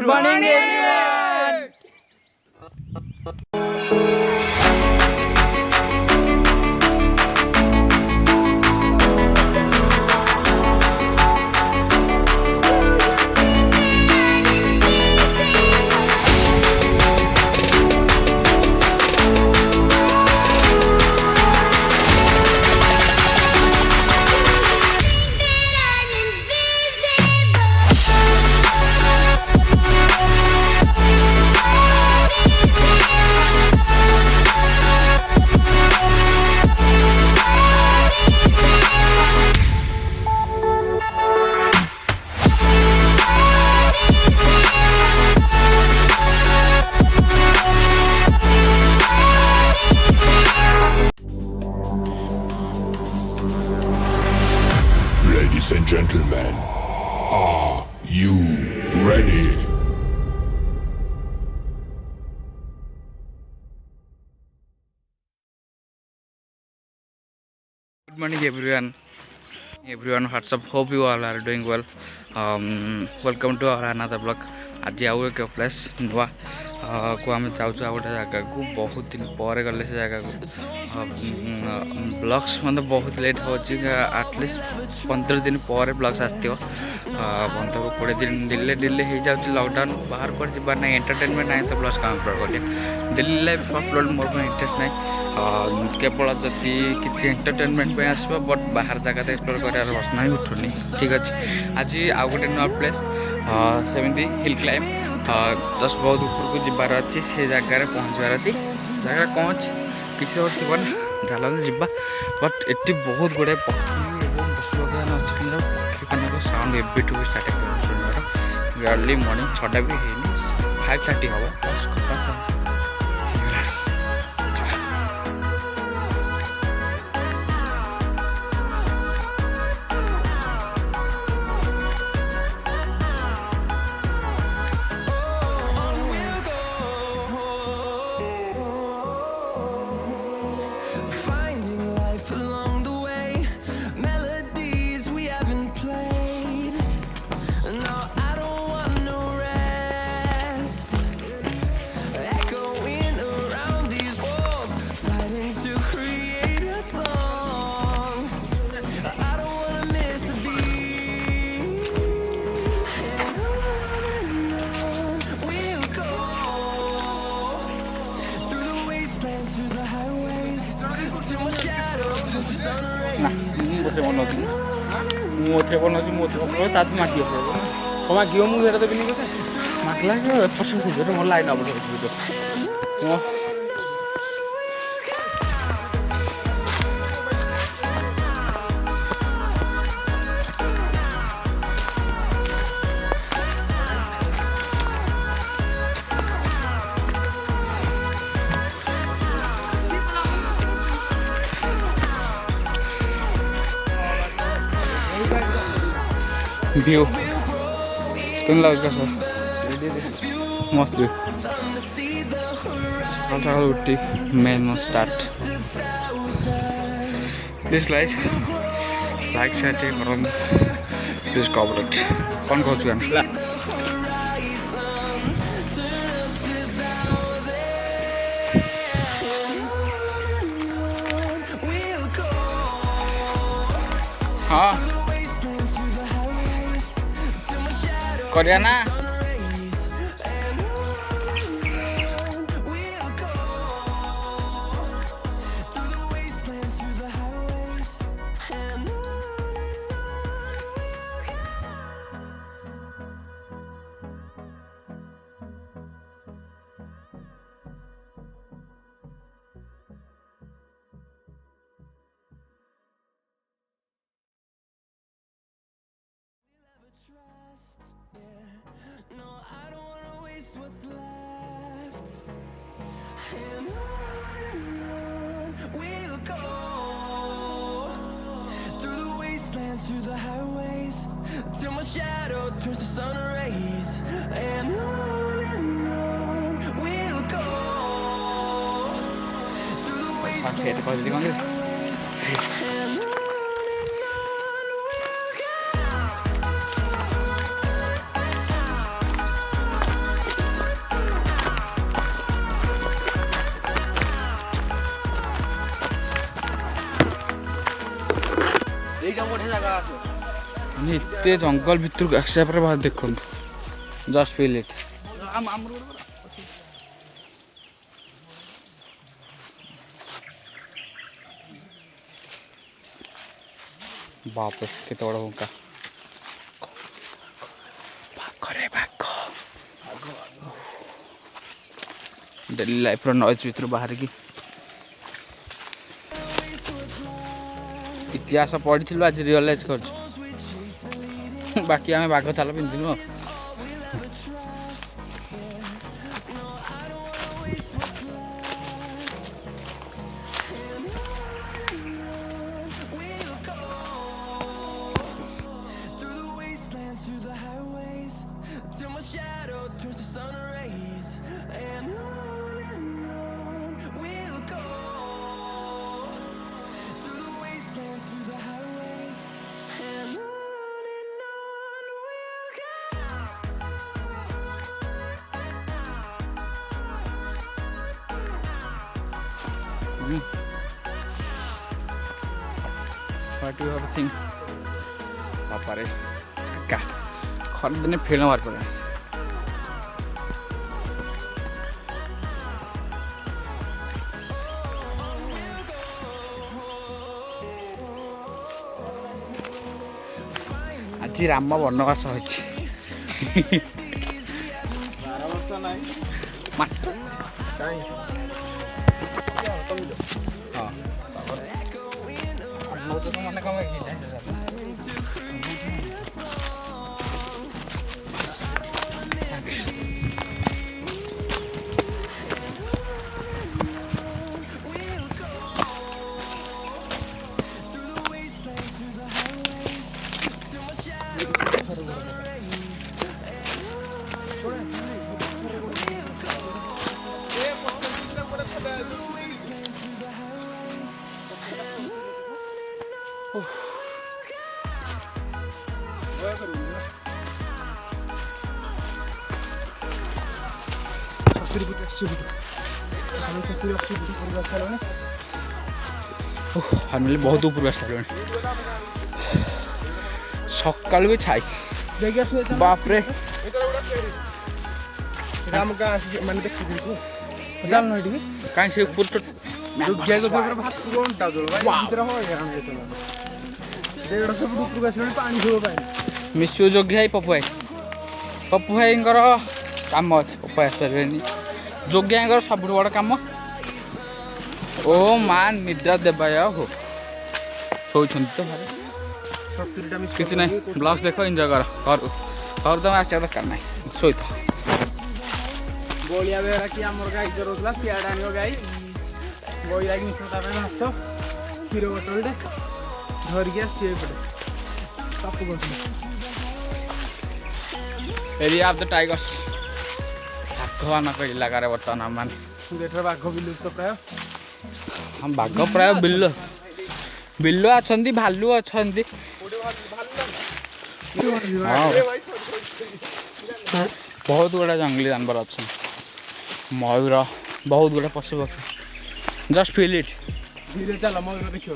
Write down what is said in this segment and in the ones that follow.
Good morning everyone. Ladies and gentlemen, are you ready? Good morning everyone. What's up? Hope you all are doing well. Welcome to our another vlog. आज आउ एक place नुआ को आम जाऊँ गोटे जगह को बहुत दिन पर गले से जगह को ब्लॉग्स मतलब बहुत लेट हो एटलिस्ट 15 दिन पर ब्लॉग्स आसो 15-20 दिन डिले डिले हो जाए लॉकडाउन बाहर कर जबार ना एंटरटेनमेंट ना तो ब्लॉग्स काम अपलोड कर daily life upload more interest ना केवल जदि किसी एंटरटेनमेंट पे आसो बट बाहर जगह एक्सप्लोर कर बसना ही उठुनी ठीक अच्छे आज आउ गोटे नुआ प्लेस सेमती हिल क्लाइम जस्ट बहुत ऊपर को जबार अच्छी से जगार पहुँचार अच्छी जगह कौन अच्छी किसी और थी ना झाल जा बट ये बहुत गुड़ाए पक्षी पशुपक्षी पक्षी साउंड एवं स्टार्ट अर्ली मॉर्निंग 6टा भी है 5:30 हम मोथे बनाऊँ मोथे ताज माटी कमा घी मुझे तो भी माखला पसंद मोर लाइन अब व्यू कौन लगे सर मस्त व्यू सकाल सकाल उठी main start please like share करें प्लीज कॉपरेट कौन कहूँ हाँ करिया ना No, I don't wanna waste what's left. And on we'll go through the wastelands, through the highways, till my shadow turns to sun rays. And on we'll go through the wastelands, through the highways. एते जंगल भितर को आसिया पर बाहर देखो just feel it बाप रे केते बड़ हुंका पाखरे पाख डेली लाइफ रो नॉइज भितर बाहर की इतिहास पढ़ी आज रियलाइज कर बाकी आम बाघ चाल पिंधु What do you have think? Papa re, क्या? खरीद ने फेल मार पड़ा। आज राम वनवास होची। मात्र हाँ तो मन कम फाइनली बहुत ऊपर आसा सकाल भी छाई बाप रे कहीं से ऊपर तो मिसू जोगी भाई पप्पू भाई काम अच्छे पप्पू भाई आसपारे जोगी भाई सब बड़ कम ओ मान निद्रा देवा हो शोचन तो भाई किसी ना ब्लॉग्स देखो एंजॉय कर तो आसा दरकार ना शो गोलिया बेड़ा कि आमर गाई जरूरत पियाड़ा आनियो गाई गोई लागी मिसता माछ क्षीर बोतलटे धरिकी आसी पड़े सब एरिया ऑफ द टाइगर्स भगवान इलाकार बर्तमान आम देश बाघ विलुप्त प्राय हम बाघ प्राय बिल्लो अच्छा भालू अच्छा बहुत गुड़ा जंगली जानवर अच्छा मयूर बहुत गुड़ा पशु पक्षी जस्ट फील इट धीरे चल मयूर देखियो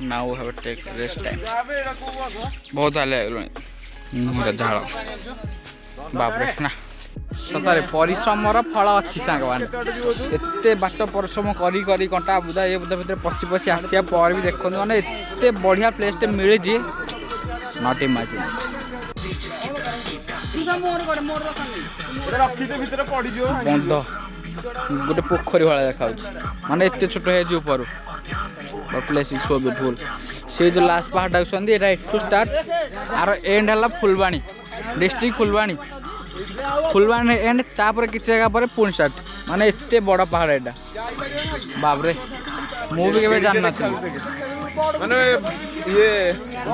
Now we have to take rest time. बहुत हाले झाड़ बाप रे ना सतरे परिश्रम फल अच्छी सांग एत बाट परिश्रम करी करी कंटा बुदा ये बुदा भर पशि पशि आसिया पर भी देखो मैंने एत बढ़िया प्लेस टे मिले जी नॉट इमेजिन बंध गोटे पोखरी भाया देखा माने एत छोट है ऊपर प्लेस इज सो ब्यूटीफुल से जो लास्ट पहाड़ डाकुंट एटा एटू स्टार्ट आर एंड है फुलवाणी डिस्ट्रिक्ट फुलवाणी एंड तापर किसी जगह पर पुणी स्टार्ट माने एत बड़ पहाड़ एटा बाबरे मु भी केबे जान ना माने ये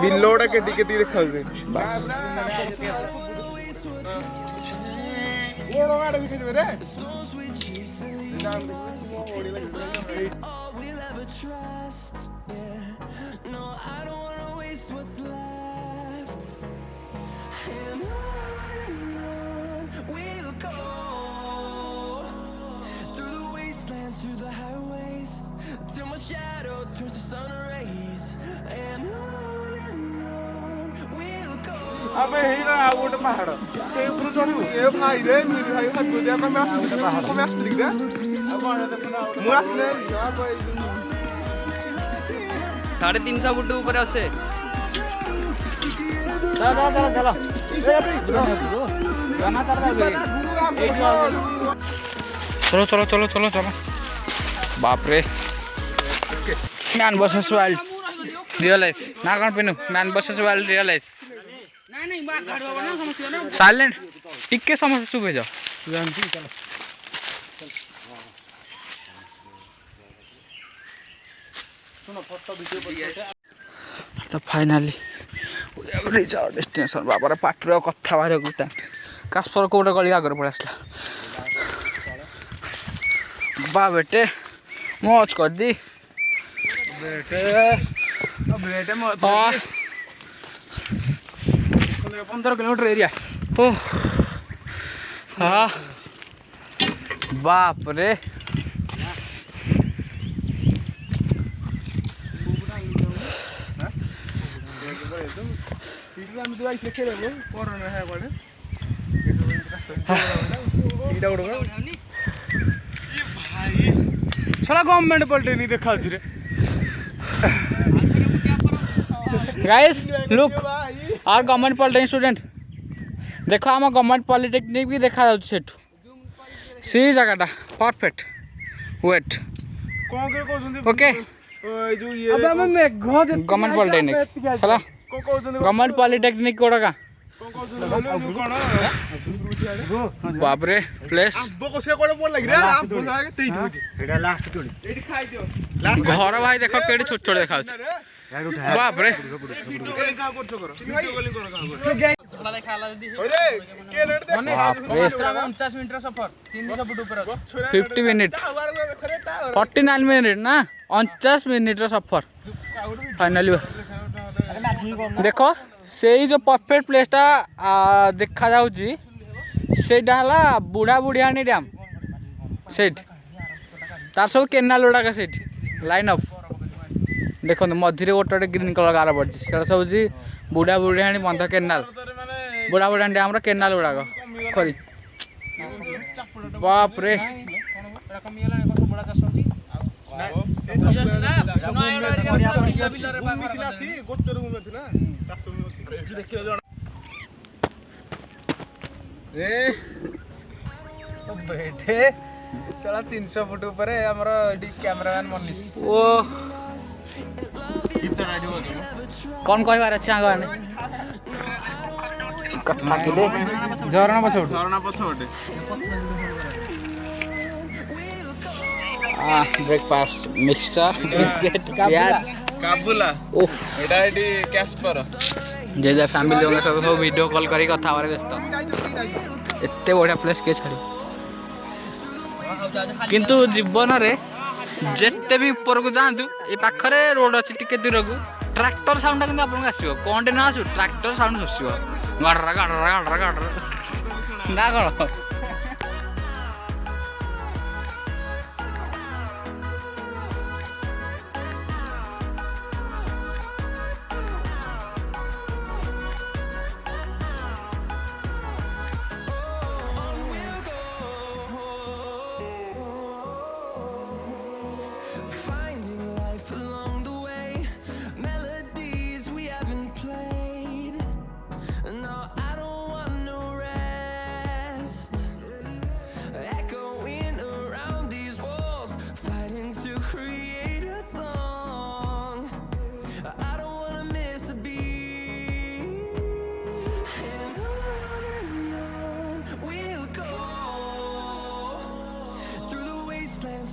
बिल्लोडा केटी केटी देखा The storms we chase and leave all we'll ever trust. Yeah, no, I don't wanna waste what's left. And on we'll go through the wastelands, through the highways, till my shadow turns to sun rays. And on we'll go. अबे हीरा out पहाड़ ते ऊपर चढ़ू ए भाई रे मेरे भाई हाथ दे मैं आस्ट्रिक दे अब आने तो ना मु आसले या भाई 350 फुट ऊपर আছে चलो चलो चलो चलो चलो बाप रे मैन वर्सेस वाइल्ड रियलाइज ना कौन पिनु man versus wild realise silent टिके समस्या चुप हो जाओ तो फाइनाली रिच आवर डेस्टिनेशन बाबार पाटर कथा बाहर टाइम कास्पर कौटे गली आगे पड़े आसला बा बेटे मौज कर दी बेटे बेटे मौज 15 किलोमीटर एरिया ओह हाँ बाप रे साला गवर्नमेंट पॉलिटेक्निक देखा रे guys look our government polytechnic student देखो आम गवर्नमेंट पॉलिटेक्निक भी देखा जाउछ सेठू सी जगहटा परफेक्ट वेट कौन के कहउछन ओके जो ये अबे हम मेघ गवर्नमेंट पॉलिटेक्निक हला को कहउछन गवर्नमेंट पॉलिटेक्निक कोडा का को कहउछन कोन बाप रे प्लेस आंबो कोसे कोडे बोल लग रे आंबो लागे तेई एटा लास्ट तोड़ी एटी खाई दियो घर भाई देखो केडी छोट छोट देखा बाप रे वीडियो कॉलिंग का करछो करो वीडियो कॉलिंग करो का देखाला जदी अरे के रेट दे 49 मिनिट सफर 300 फुट ऊपर 50 मिनट 49 मिनट ना 49 मिनट सफर फाइनली देखो से जो परफेक्ट प्लेसटा देखा जाउची सेटा हला बुढ़ा बुढ़ियानी डैम सेट तार सब केनाल गुड़ाक सेट लाइन अप देखो मझे गोटे ग्रीन कलर गार पड़ी से सब बुढ़ा बुढ़ियाणी बंध केनाल बुढ़ा बुढ़ियाणी डैम केनाल गुड़ाक खरी बाप रे बैठे चला 300 फुट ऊपर हमर कैमरामैन मनीष ओ कौन कह बार अच्छे आगे आने झरना पछोटे ब्रेकफास्ट मिक्सचर बिस्किट प्याज काबुला ओह एटा एडी कैस्पर जे जे फैमिली होगा सब वीडियो कॉल करी कथा बारे व्यस्त एते बढ़िया प्लेस के छाड़ी किंतु जीवन रे जेते भी ऊपर को जातु ये पाखरे रोड अच्छी टिके दूर को ट्रैक्टर साउंड किंतु आपन आसीबो कोनटे ना आसु ट्रैक्टर साउंड सुसिबो गाडरा गाडरा गाडरा गाडरा ना कोन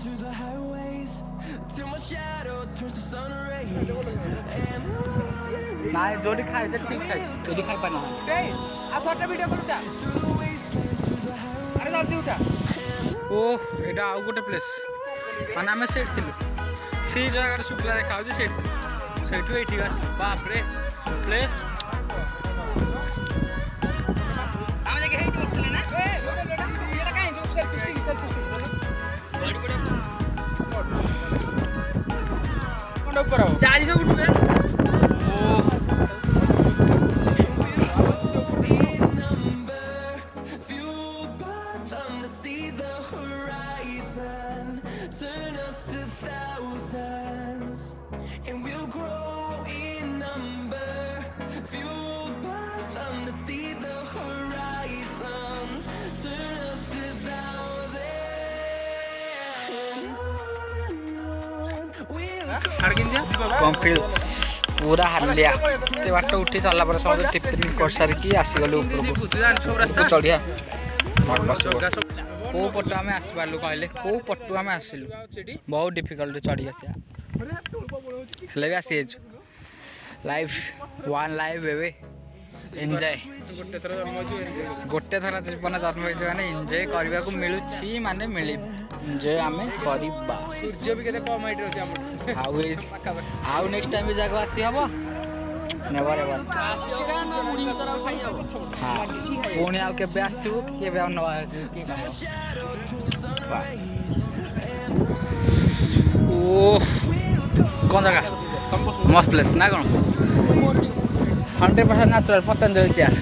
through the highways till my shadow turns to sun rays. And ना जोड़ी खाए तो ठीक है जोड़ी खाई पाना आ फोटो वीडियो करूचा through the wastelands, through the highways. ଓ ଏଇଟା ଆଉ ଗୋଟେ ପ୍ଲେସ୍ ମାନେ ଆମେ ସେଇଠି ଥିଲୁ ସେଇ ଜାଗାରେ ଶୁଖିଲା ଦେଖାଯାଉଛି ସେଇଠି ସେଇଠୁ ଏଇଠିକି ଆସିଲୁ ବାପରେ place Fueled by them to see the horizon, turn us to thousands, and we'll grow in number. Fueled by them to see the horizon, turn us to thousands. We'll complete ପୁରା ହାଲିଆ ଏତେ ବାଟ ଉଠି ସାରିଲା ପରେ ସମସ୍ତେ ଟିଫିନ୍ କରିସାରିକି ଆସିଗଲୁ ଉପରକୁ ଚଢ଼ିଆ କେଉଁ ପଟୁ ଆମେ ଆସିପାରିଲୁ କହିଲେ କେଉଁ ପଟୁ ଆମେ ଆସିଲୁ ବହୁତ ଡିଫିକଲ୍ଟ ଚଢ଼ି ଆସିବା ହେଲେ ବି ଆସିଯାଇଛୁ ଲାଇଫ୍ ୱାନ୍ ଲାଇଫ୍ ଏବେ ଏନ୍ଜୟ ଗୋଟେ ଥର ଜୀବନ ଜନ୍ମ ହେଇଛି ମାନେ ଏନ୍ଜୟ କରିବାକୁ ମିଳୁଛି ମାନେ ମିଳିବ ଏନ୍ଜୟ ଆମେ କରିବା ସୂର୍ଯ୍ୟ ବି କେତେ କମ୍ ହାଇଟ୍ରେ ଅଛି ଆମର ଆଉ ନେକ୍ସଟ ଟାଇମ୍ ବି ଜାଗା ଆସି ହବ ନେବର ଏଭର ହଁ ପୁଣି ଆଉ କେବେ ଆସିଥିବୁ କେବେ ଆଉ ନବା ଓ କ'ଣ ଜାଗା ମସ୍ତ ପ୍ଲେସ୍ ନା କ'ଣ 100% ନ୍ୟାଚୁରାଲ୍ ପତଞ୍ଜଳି ଚେୟାର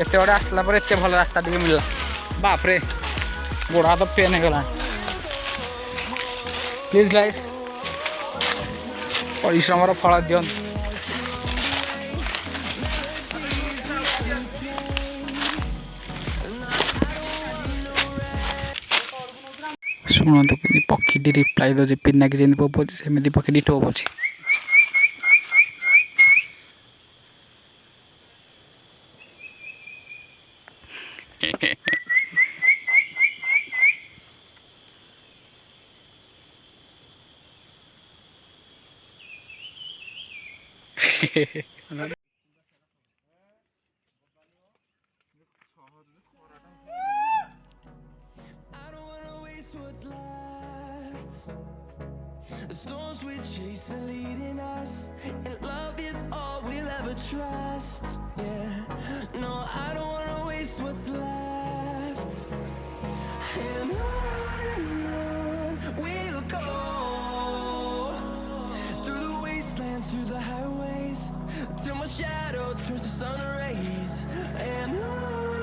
एत बड़े आसला पर एत भल रास्ता टे मिलला बापरे गोड़ हाथ पेन हो गला प्लीज गाइस परिश्रम फल दियन शुणु पक्षी रिप्लाई दे पिना की जमी पकाଉଛି सेमती पक्षी टोप अच्छी The storms we chase are leading us, and love is all we'll ever trust. Yeah, no, I don't wanna waste what's left. And on we'll go, through the wastelands, through the highways, till my shadow turns to sun rays. And on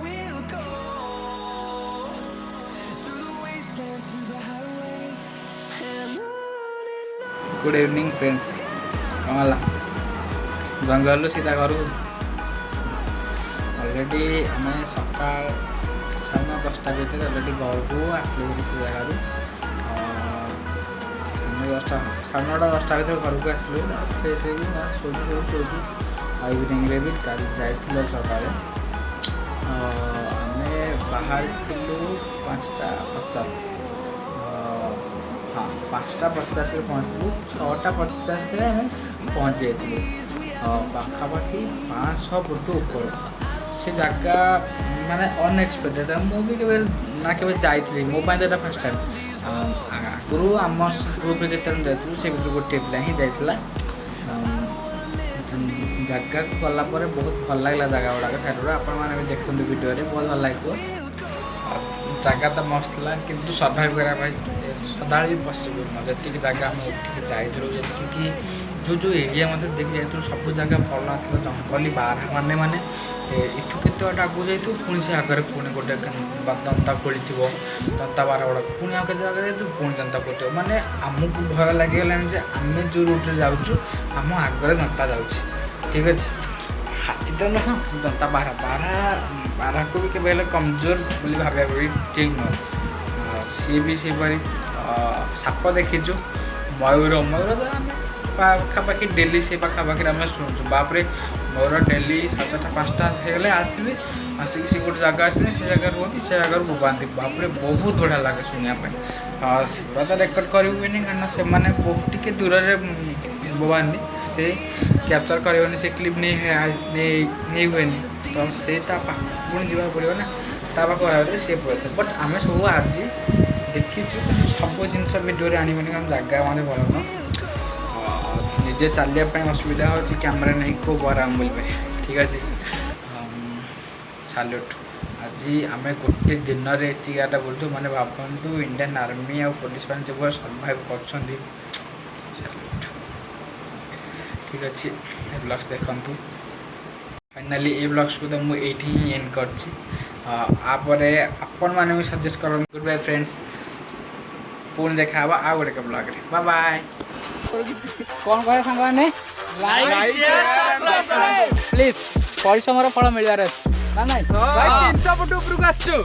we'll go, through the wastelands, through the highways. Good evening friends कमाला जंगल सीधा घर already आम सका 10:30 भितर already घर को आसलु से जगह 10:30 भितर घर को आसलु फ्रेश हो इवनिंग भी जाइल सकाल आम बाहर 5:50 हाँ 5:50 पहुँचलु 6:50 आम पहुँच जाइलु पाखापाखि 500 फुट ऊपर से जगह माने अनएक्सपेक्टेड मुझे केवल ना केवल जाइली मो पाइला फर्स्ट टाइम आगु आम ग्रुप में जिते जाइलु से भर गोटे पिला ही जाइला जगह को गलापर बहुत भल लगे जगह गुड़ाक साइड आपण मैंने देखते वीडियो बहुत भल लगे जगह तो मस्त लगा किंतु सर्वाइव करने सदा भी पॉसिबल जी जगह आम उठिक जाइलु जी जो जो एरिया मतलब देखी जाइए सब जगह भल ना जंगली बारह माने माने इटू केत बाट आगू जाइए पुणी से आगे पुणी गोटे दंता खोली दंता बार गुड़ा पुणी आगे जगह जाइए पुणी दंता खोल माने आमको भय लगे आम जो रूट में जाऊँ आम आगे दंता जाऊँ ठीक अच्छे हाथी तो नुह दंता बारह बारह को भी केवल कमजोर बोली भाव भी ठीक नुह सी भी से साप देखीचु मयूर मयूर तो आम ପାଖାପାଖି ଡେଲି ସେ ପାଖାପାଖିରେ ଆମେ ଶୁଣୁଛୁ ବାପରେ ମୋର ଡେଲି 7ଟା 5ଟା ହେଇଗଲେ ଆସିବି ଆସିକି ସେ ଗୋଟେ ଜାଗା ଆସିଲେ ସେ ଜାଗାରେ ରୁହନ୍ତି ସେ ଜାଗାରୁ ବୋବାନ୍ତି ବାପରେ ବହୁତ ବଢ଼ିଆ ଲାଗେ ଶୁଣିବା ପାଇଁ ସେଗୁଡ଼ା ତ ରେକର୍ଡ଼ କରିହୁଏନି କାରଣ ସେମାନେ ବହୁତ ଟିକେ ଦୂରରେ ବୋବାନ୍ତି ସେ କ୍ୟାପଚର୍ କରିବନି ସେ କ୍ଲିପ୍ ନେଇ ହୁଏନି ତ ସେ ତା ପାଖକୁ ପୁଣି ଯିବାକୁ ପଡ଼ିବ ନା ତା ପାଖକୁ ଆସିଲେ ସେ ପଳେଇଥାଏ ବଟ୍ ଆମେ ସବୁ ଆଜି ଦେଖିଛୁ କିନ୍ତୁ ସବୁ ଜିନିଷ ଭିଡ଼ିଓରେ ଆଣିବନି କାରଣ ଜାଗା ମାନେ ଭଲ ନୁହଁ ନିଜେ ଚାଲିବା ପାଇଁ ଅସୁବିଧା ହେଉଛି କ୍ୟାମେରା ନେଇ କେଉଁ ବରାମ ବୁଲିବେ ଠିକ୍ ଅଛି ସାଲ୍ୟୁଟ୍ ଆଜି ଆମେ ଗୋଟେ ଦିନରେ ଏତିକି ଗାଟା ବୁଲୁଛୁ ମାନେ ଭାବନ୍ତୁ ଇଣ୍ଡିଆନ୍ ଆର୍ମି ଆଉ ପୋଲିସ ମାନେ ଯେଉଁ ସର୍ଭାଇଭ୍ କରୁଛନ୍ତି ସାଲ୍ୟୁଟ୍ ଠିକ୍ ଅଛି ଏ ବ୍ଲଗ୍ସ ଦେଖନ୍ତୁ ଫାଇନାଲି ଏ ବ୍ଲଗ୍ସକୁ ତ ମୁଁ ଏଇଠି ହିଁ ଏଣ୍ଡ କରିଛି ଆପରେ ଆପଣମାନେ ବି ସଜେଷ୍ଟ କରନ୍ତୁ ଗୁଡ୍ ବାଇ ଫ୍ରେଣ୍ଡସ୍ ପୁଣି ଦେଖା ହେବା ଆଉ ଗୋଟେ ବ୍ଲଗ୍ରେ ବାଏ ବାଏ କ'ଣ କହିବା ସାଙ୍ଗମାନେ ପ୍ଲିଜ୍ ପରିଶ୍ରମର ଫଳ ମିଳିବାର ଅଛି ନା ନାଇଁ 300 ଫୁଟ ଉପରକୁ ଆସିଛୁ